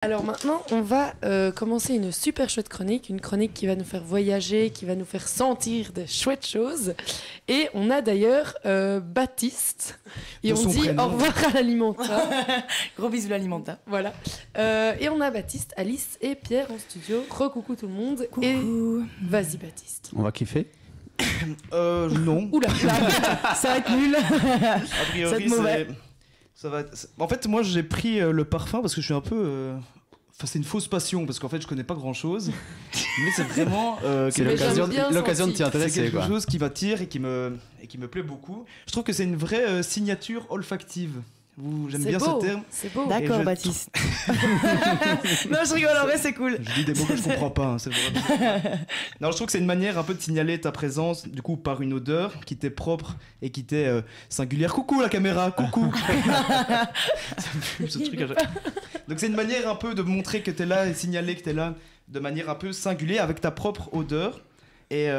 Alors maintenant, on va commencer une super chouette chronique, une chronique qui va nous faire voyager, qui va nous faire sentir des chouettes choses. Et on a d'ailleurs Baptiste, et on dit prénom. au revoir à l'Alimenta. Gros bisous l'Alimenta. Voilà. Et on a Baptiste, Alice et Pierre en studio. Recoucou tout le monde. Coucou. Et vas-y Baptiste. On va kiffer. Non. Oula, Ça va être nul. A Ça va priori, être mauvais. ça va être... En fait, moi, j'ai pris le parfum parce que je suis un peu... Enfin, c'est une fausse passion parce qu'en fait, je connais pas grand-chose. Mais c'est vraiment... C'est Mais l'occasion j'aime bien l'occasion de senti. t'y c'est intéresser, quelque quoi. chose qui m'attire et qui me plaît beaucoup. Je trouve que c'est une vraie signature olfactive. J'aime c'est bien beau. ce terme. C'est beau. D'accord, je- Baptiste. Non, je rigole, en vrai, c'est cool. Je dis des mots que je comprends pas. Hein, c'est vraiment... Non, je trouve que c'est une manière un peu de signaler ta présence, du coup, par une odeur qui t'est propre et qui t'est singulière. Coucou la caméra, coucou. Ça me fume, ce truc. Donc c'est une manière un peu de montrer que t'es là et signaler que t'es là de manière un peu singulière avec ta propre odeur et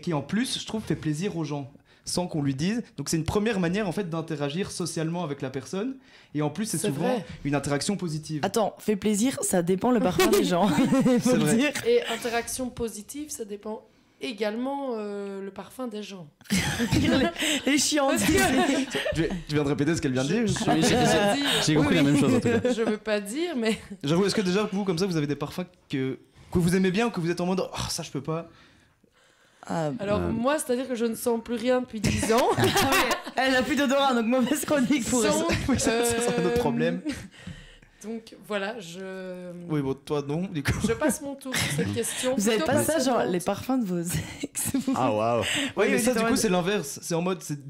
qui en plus, je trouve, fait plaisir aux gens sans qu'on lui dise. Donc c'est une première manière en fait d'interagir socialement avec la personne et en plus c'est souvent vrai. une interaction positive. Attends, fait plaisir, ça dépend le parfum des gens. Faut C'est le vrai. dire. Et interaction positive, ça dépend également le parfum des gens. Les chiants. Tu viens de répéter ce qu'elle vient de dire. Je veux pas dire. J'ai compris la même chose en tout cas. Je veux pas dire, mais J'avoue, est-ce que déjà vous comme ça vous avez des parfums que vous aimez bien ou que vous êtes en mode oh, ça je peux pas. Ah, alors moi, c'est-à-dire que je ne sens plus rien depuis 10 ans. elle a plus d'odorat, donc mauvaise chronique pour elle. Donc, Oui, ça, c'est un autre problème. Donc voilà, je Oui, toi non, du coup. je passe mon tour sur cette question. Vous avez plutôt pas ça, genre passionnante. les parfums de vos ex vous... Ah waouh. Oui, mais oui, ça c'est du en coup mode- c'est l'inverse, c'est en mode c'est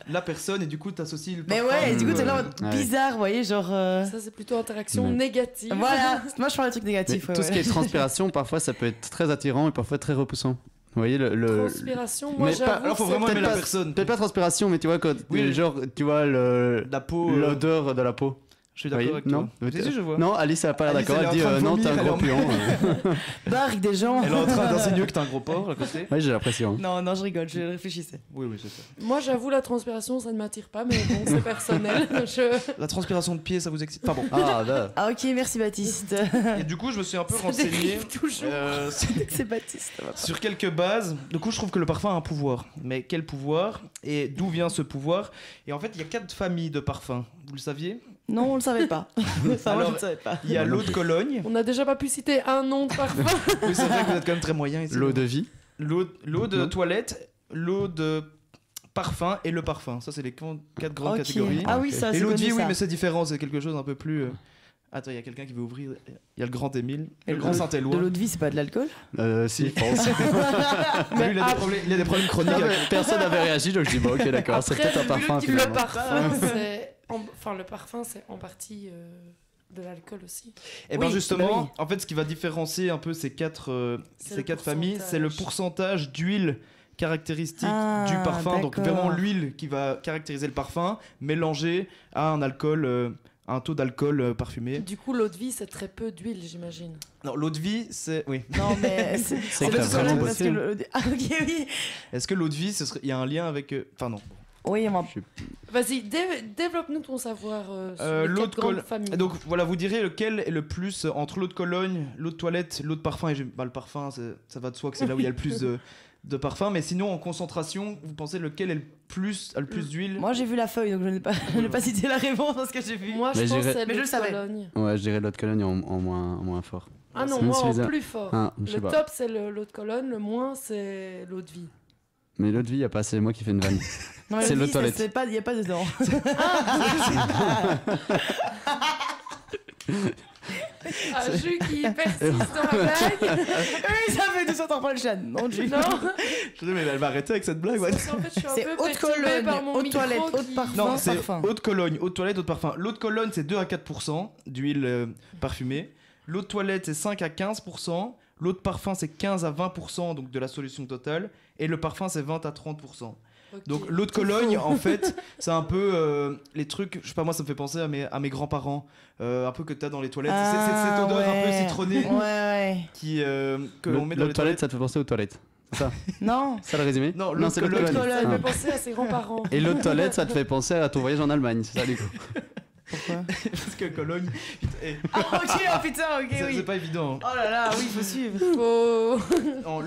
la personne et du coup t'associes le Mais parfum. ouais, et du coup, t'es là en mode Ouais. bizarre, vous voyez, genre. Ça, c'est plutôt interaction Ouais. négative. Voilà, moi je parle des trucs Mais négatifs. tout ce qui est transpiration, parfois ça peut être très attirant et parfois très repoussant. Vous voyez Transpiration, moi mais j'avoue. pas- Alors faut c'est vraiment aimer peut-être la pas- personne. peut-être pas transpiration, mais tu vois quand Oui. genre tu vois La peau. l'odeur de la peau. Je suis Vous d'accord voyez avec toi. Non, Si, je vois. Non, Alice elle a pas l'air Alice, d'accord. Elle elle dit est en train de non, t'es un vomir, gros elle est puant. barre des gens. Elle est en train d'insinuer que t'as un gros porc à côté. Oui, j'ai l'impression. Non, non, je rigole, je réfléchissais. Oui, c'est ça. Moi, j'avoue, la transpiration, ça ne m'attire pas, mais bon, c'est personnel. La transpiration de pied, ça vous excite. Enfin bon. Ah, là. Ah, ok, merci Baptiste. Et du coup, je me suis un peu Ça renseigné dérive toujours. C'est Baptiste. sur quelques bases. Du coup, je trouve que le parfum a un pouvoir. Mais quel pouvoir et d'où vient ce pouvoir? Et en fait, il y a 4 familles de parfums. Vous le saviez? Non, on le savait pas. Enfin, moi, je Alors, ne savais pas. Il y a l'eau de Cologne. On n'a déjà pas pu citer un nom de parfum. Oui, c'est vrai que vous êtes quand même très moyen ici. L'eau de vie. L'eau de Non. toilette, l'eau de parfum et le parfum. Ça, c'est les 4 grandes Ok. catégories. Ah oui, ça, Et c'est l'eau de connu, vie, oui, ça. mais c'est différent. C'est quelque chose un peu plus. Attends, il y a quelqu'un qui veut ouvrir. Il y a le grand Émile. Et Le grand de Saint-Éloi. l'eau de vie, c'est pas de l'alcool? Si, je pense. Lui, il a des problèmes chroniques. Non, mais avec- personne n'avait réagi, donc je dis bon, ok, d'accord, c'est Après, peut-être un parfum. le finalement. parfum, c'est enfin le parfum, c'est en partie de l'alcool aussi. Et bien Oui, justement, bah oui. en fait, ce qui va différencier un peu ces quatre C'est le familles, c'est le pourcentage d'huile caractéristique Ah, du parfum. Donc d'accord. vraiment l'huile qui va caractériser le parfum, mélangée à un alcool, un taux d'alcool parfumé. Du coup, l'eau de vie, c'est très peu d'huile, j'imagine. Non, l'eau de vie, c'est... Oui. Non, mais C'est que t'as vraiment parce bossé. que ah, ok, oui. Est-ce que l'eau de vie, il y a un lien avec... Enfin non. Oui, moi. Vas-y, développe-nous ton savoir sur les L'eau 4 de grandes Cologne. familles. Donc voilà, vous direz lequel est le plus entre l'eau de Cologne, l'eau de toilette, l'eau de parfum. Et le parfum, ça va de soi que c'est là où il y a le plus de parfum. Mais sinon, en concentration, vous pensez lequel est a le plus d'huile? Moi, j'ai vu la feuille, donc je n'ai pas cité la réponse parce que j'ai vu. Moi, je Mais pense que j'irais- c'est Mais je l'eau le de savais. Cologne. Ouais, je dirais l'eau de Cologne en moins fort. Ah non, Même moi, si en les a- plus fort. Ah, je sais Le pas. top, c'est l'eau de Cologne. Le moins, c'est l'eau de vie. Mais l'eau de vie, y a pas, c'est moi qui fais une vanne. Non, mais C'est l'eau de l'eau vie, de toilette. il n'y a pas dedans. Ah, Jus qui persiste dans la blague. Oui, ça fait 200 ans pas le chat. Non, Dieu. Non. Je dis, mais elle va arrêter avec cette blague. Ouais. Parce qu'en fait, je suis un C'est peu haute perturbée Cologne, par mon haute micro toilette, haute qui- parfum. Non, c'est parfum. eau de Cologne, eau de toilette, eau de parfum. L'eau de Cologne, c'est 2 à 4% d'huile parfumée. L'eau de toilette, c'est 5 à 15%. L'eau de parfum, c'est 15 à 20% donc de la solution totale. Et le parfum, c'est 20 à 30%. Ok. Donc l'eau de Cologne, en fait, c'est un peu les trucs, je sais pas, moi ça me fait penser à mes grands-parents, un peu que t'as dans les toilettes. C'est cette odeur un peu citronnée Ouais. que l'on met dans L'eau les de toilette, ça te fait penser aux toilettes. C'est ça? Non. Ça le résumé? Non, l'eau de c'est l'eau de Cologne. Cologne. Ça me Ah. fait penser à ses grands-parents. Et l'eau de toilette, ça te fait penser à ton voyage en Allemagne, c'est ça du coup? Pourquoi? Parce que Cologne, putain, Ah, ok, oh putain, ok, c'est oui. pas évident. Oh là là, oui, faut suivre.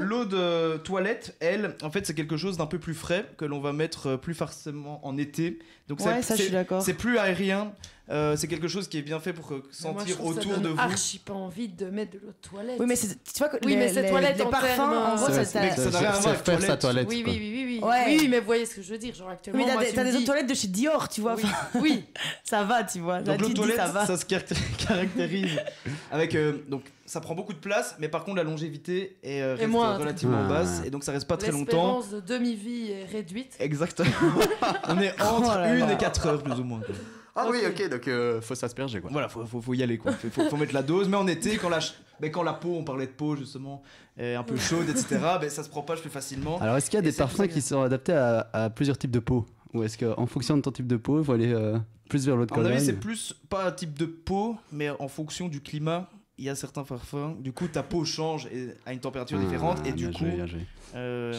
L'eau de toilette, elle, en fait, c'est quelque chose d'un peu plus frais que l'on va mettre plus forcément en été. Donc Ouais, ça, je suis d'accord. C'est plus aérien. C'est quelque chose qui est bien fait pour Moi, je sentir trouve que ça autour de donne vous. archi pas envie de mettre de l'eau de toilette. Oui, mais tu vois que Oui, mais c'est toilette les en parfums, termes, en gros, mais ça ça n'a rien à voir avec faire sa toilette. toilette. Oui, quoi. oui. Ouais. Oui, mais vous voyez ce que je veux dire. Genre actuellement, Mais moi, t'as tu me des eaux de dis- toilette de chez Dior, tu vois. Oui, enfin, oui. ça va, tu vois. Là, Donc l'eau tu de te dis, toilette, ça va. ça se caractérise avec donc ça prend beaucoup de place, mais par contre la longévité est reste moindre. relativement Ah. basse et donc ça reste pas très longtemps. L'espérance de demi-vie est réduite. Exactement. On est entre Oh là 1 là. et 4 heures plus ou moins. quoi. Ah oui, Ok. ok, donc faut s'asperger quoi. Voilà, faut y aller quoi. Faut mettre la dose, mais en été quand quand la peau, on parlait de peau justement, est un peu chaude, etc. Ça se propage plus facilement. Alors est-ce qu'il y a Et des c'est plus parfums qui agréable. sont adaptés à plusieurs types de peau? Ou est-ce qu'en fonction de ton type de peau, il faut aller plus vers l'eau de À mon avis, Cologne? c'est plus pas un type de peau, mais en fonction du climat. Il y a certains parfums. Du coup, ta peau change à une température différente. Et du bien coup, joué, bien joué. euh,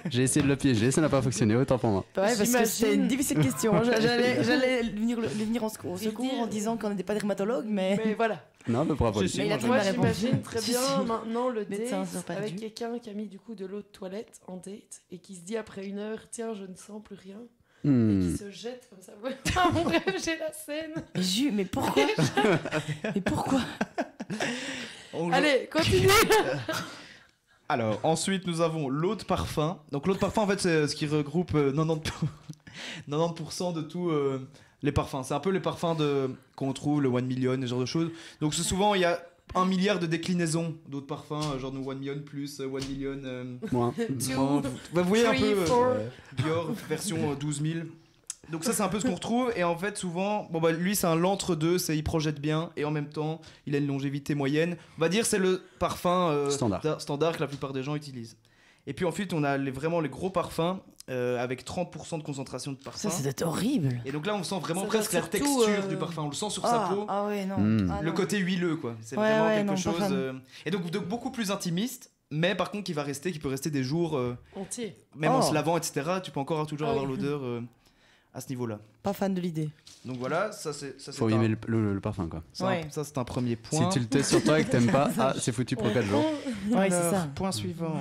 J'ai essayé de le piéger, ça n'a pas fonctionné, autant pour moi. Ouais, parce que J'imagine. c'était une difficile question. J'allais lui venir au secours Et dire- en disant qu'on n'était pas dermatologue, mais. Mais voilà. Non, mais bravo. Si, si, Mais il a moi, très Moi, bien répondu. j'imagine très Si, bien si. maintenant le Médecin, date c'est pas avec dû. quelqu'un qui a mis du coup de l'eau de toilette en date et qui se dit après 1 heure, tiens, je ne sens plus rien. Et Hmm. qui se jette comme ça. Ah, mon rêve, j'ai la scène. Mais pourquoi? Mais pourquoi? Allez, continue. Alors, ensuite, nous avons l'eau de parfum. Donc, l'eau de parfum, en fait, c'est ce qui regroupe 90% de tous les parfums. C'est un peu les parfums qu'on trouve, le 1 million, ce genre de choses. Donc, c'est souvent, il y a 1 milliard de déclinaisons d'autres parfums, genre nous 1 million plus, 1 million. Moi. Vous voyez un Three, peu four. Dior version 12 000. Donc ça c'est un peu ce qu'on retrouve et en fait souvent lui c'est un l'entre-deux, il projette bien et en même temps il a une longévité moyenne. On va dire c'est le parfum standard que la plupart des gens utilisent. Et puis ensuite on a vraiment les gros parfums avec 30% de concentration de parfum. Ça, c'est horrible. Et donc là on sent vraiment Ça presque doit la surtout, texture du parfum, on le sent sur sa peau. Ah ouais, non. Ah, Le non. côté huileux quoi, c'est Ouais, vraiment ouais, quelque non, pas chose fan. et donc beaucoup plus intimiste, mais par contre qui peut rester des jours Entier. même en Oh. se lavant etc. Tu peux encore toujours Ah avoir oui. l'odeur à ce niveau là. Pas fan de l'idée. Donc voilà, ça c'est Faut aimer le parfum quoi. Ouais. ça c'est un premier point. Si tu le testes sur toi et que t'aimes pas, c'est foutu pour 4 jours. Ouais, c'est Alors, ça. point suivant.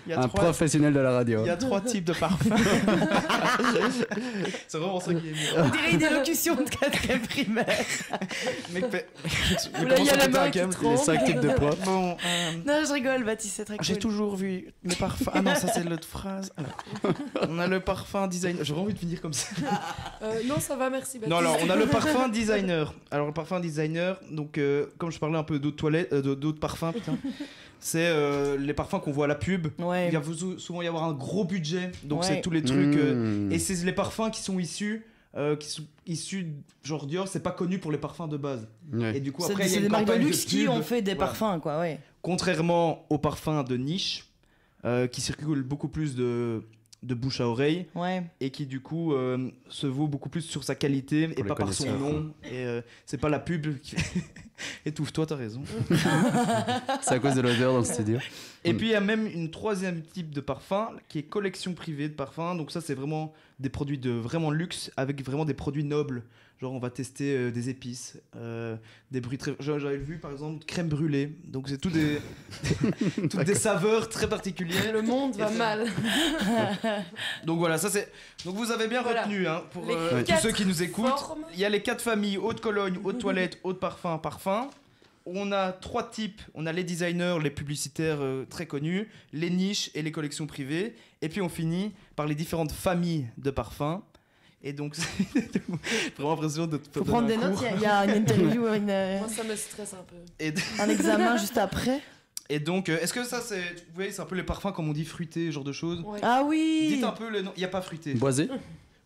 Il y a Un trois- professionnel de la radio. il y a 3 types de parfums. C'est vraiment ça qui est bien. On dirait une élocution de 4ème primaire. Mec, Là, il y a la main qui Les tremble. 5 types de propres. Bon, Non, je rigole, Baptiste, c'est très cool. j'ai toujours vu le parfum. Ah non, ça c'est l'autre phrase. Alors, on a le parfum designer. J'aurais envie de finir comme ça. Non, ça va, merci. Baptiste. Non, alors on a le parfum designer. Alors le parfum designer, donc comme je parlais un peu d'eau de toilette, d'eau de parfum, putain, c'est les parfums qu'on voit à la pub. Ouais. Il va souvent y avoir un gros budget, donc Ouais. c'est tous les trucs. Mmh. Et c'est les parfums qui sont issus, genre Dior, c'est pas connu pour les parfums de base. Ouais. Et du coup C'est après il y a c'est une des marques de campagne luxe qui pub. ont fait des Voilà. parfums, quoi, ouais. Contrairement aux parfums de niche, qui circulent beaucoup plus de bouche à oreille Ouais. et qui du coup se vaut beaucoup plus sur sa qualité et les pas par son connaisseurs, nom. Et c'est pas la pub qui... Étouffe-toi, t'as raison. C'est à cause de l'odeur dans le studio. Et puis il y a même une troisième type de parfum qui est collection privée de parfums. Donc ça c'est vraiment des produits de vraiment luxe avec vraiment des produits nobles. Genre on va tester des épices, des bruits très... J'avais vu par exemple crème brûlée. Donc c'est toutes des saveurs très particulières. Le monde va Et ça- mal. Donc voilà, ça c'est... Donc vous avez bien Voilà. retenu hein, pour Les tous quatre ceux qui nous écoutent. formes. Il y a les 4 familles, eau de Cologne, eau de toilette, eau de parfum, parfum. On a 3 types, on a les designers, les publicitaires très connus, les niches et les collections privées. Et puis on finit par les différentes familles de parfums. Et donc c'est vraiment impressionnant de te Faut faire prendre des donner un notes, cours. il y a une interview, Moi, ça me stresse un peu. Et, un examen juste après. et donc, est-ce que ça c'est... Vous voyez, c'est un peu les parfums comme on dit fruité, genre de choses. Ouais. Ah oui. Dites un peu le nom, il n'y a pas fruité. Boisé,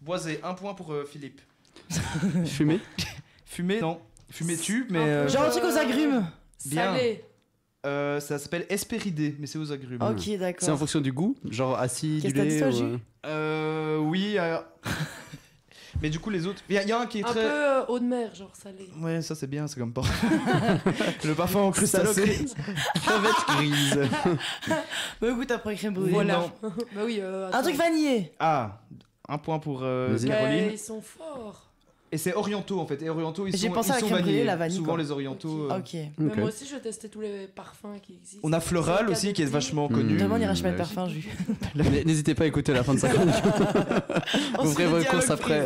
Boisé, 1 point pour Philippe. fumé. Fumé, non. Fumé tu, mais... Un peu Genre un truc aux agrumes. Bien. Salé. Ça s'appelle Hespéridé, mais c'est aux agrumes. Ok, C'est en d'accord. fonction du goût, genre acidulé Qu'est-ce que t'as dit, toi, ou, Jus Oui. Mais du coup, les autres. Il y a un qui est Un très. peu eau de mer, genre salé. Ouais, ça c'est bien, c'est comme pas. Le parfum en crustacé. Crevette grise. Bah écoute, après crème brûlée. Voilà. Non. Bah oui. Un truc vanillé. Ah, 1 point pour Vas-y. Mais Caroline. ils sont forts. Et c'est orientaux en fait. Et orientaux, ils J'ai sont, pensé ils à la sont crème brûlée, vanillés. la vanille, Souvent quoi. les orientaux. Ok. Mais Ok. moi aussi, je testais tous les parfums qui existent. On a Floral aussi qui est vachement connu. Demain, on ira chez ouais. le parfum, Jus. N'hésitez pas à écouter la fin de sa chronique. Vous ferez vos courses après.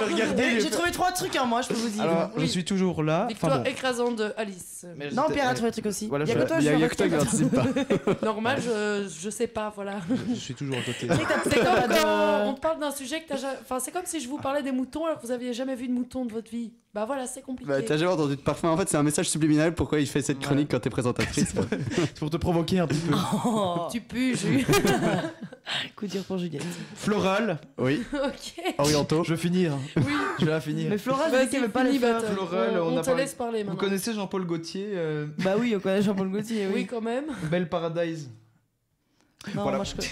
Regardez. J'ai trouvé 3 trucs, hein, moi, je peux vous dire. Alors, je Oui. suis toujours là. Victoire Enfin, bon. écrasante de Alice. Mais Non, j'étais- Pierre a trouvé un truc aussi. Voilà, Il y a je- que toi, Il y a Jus, que toi qui en fait. participe pas. Normal, je sais pas, voilà. Je suis toujours à côté. Tu sais que t'as C'est peut-être comme pas de- quand on te parle d'un sujet que t'as jamais... Enfin, c'est comme si je vous parlais des moutons alors que vous aviez jamais vu de mouton de votre vie. Bah voilà, c'est compliqué. Bah, t'as jamais entendu de parfum. En fait, c'est un message subliminal. Pourquoi il fait cette chronique quand t'es présentatrice? C'est pour te provoquer un petit peu. Oh, Tu pues, Jus. coup dur pour Juliette. Floral. Oui. Ok. Orientaux. Je vais finir. Oui. Je vais la finir. Mais Flora, je Vas-y, dis qu'elle veut pas les finis, faire. Battle. Floral, on on a te parlé- laisse parler Vous maintenant. connaissez Jean-Paul Gaultier, Bah oui, on connaît Jean-Paul Gaultier, Oui, oui. quand même. Belle Paradise. Non, Voilà. moi je connais.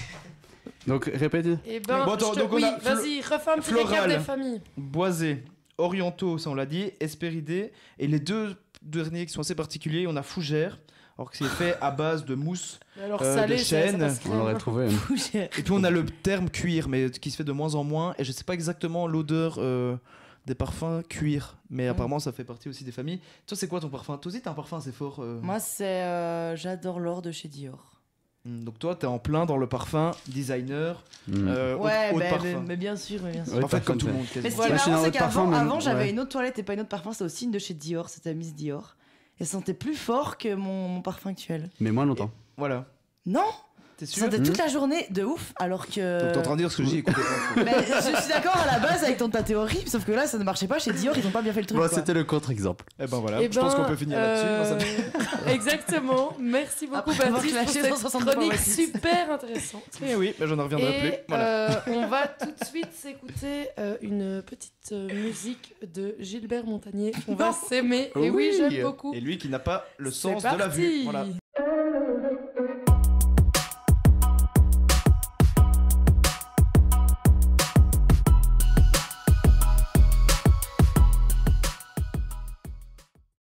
Donc, répétez. Eh ben, Bon, attends, je te- donc on oui, a vas-y, refais un petit récap Floral. des familles. Boisé, orientaux, ça on l'a dit, Hespéridés, et les deux derniers qui sont assez particuliers, on a Fougère, alors que c'est fait à base de mousse. Mais alors, de salé, chêne, ça passe On l'aurait crème. trouvé. Et puis on a le terme cuir, mais qui se fait de moins en moins, et je sais pas exactement l'odeur des parfums cuir, mais apparemment ça fait partie aussi des familles. Toi, c'est quoi ton parfum? Toi aussi, t'as un parfum assez fort. Moi, c'est J'adore l'or de chez Dior. Donc toi, t'es en plein dans le parfum, designer, Mm. Ouais, haut de mais, parfum. mais bien sûr, mais bien sûr. Ouais, en fait, comme personne tout le fait. monde. Mais quasiment. ce qui est Moi, je suis marrant, dans c'est votre parfum, qu'avant, mais- avant, j'avais ouais. une autre toilette et pas une autre parfum, c'était aussi une de chez Dior, c'était Miss Dior. Et ça sentait plus fort que mon parfum actuel. Mais moins longtemps. Voilà. Non, T'es ça sûr? sentait toute la journée de ouf, alors que. Donc t'es en train de dire ce que j'ai écouté. Mais je suis d'accord à la base avec ta théorie, sauf que là, ça ne marchait pas chez Dior, ils ont pas bien fait le truc. Bon, quoi. c'était le contre-exemple. Eh ben voilà, Eh je pense ben, qu'on peut finir là-dessus. Moi, ça me- Exactement. Merci beaucoup, Après avoir Baptiste, pour clashé cette 163 chronique Baptiste. super intéressante. Eh oui, mais j'en reviendrai plus. Et Voilà. on va tout de suite s'écouter une petite musique de Gilbert Montagnier. On va s'aimer. Et oui, j'aime beaucoup. Et lui qui n'a pas le C'est sens de la vue. parti. Voilà.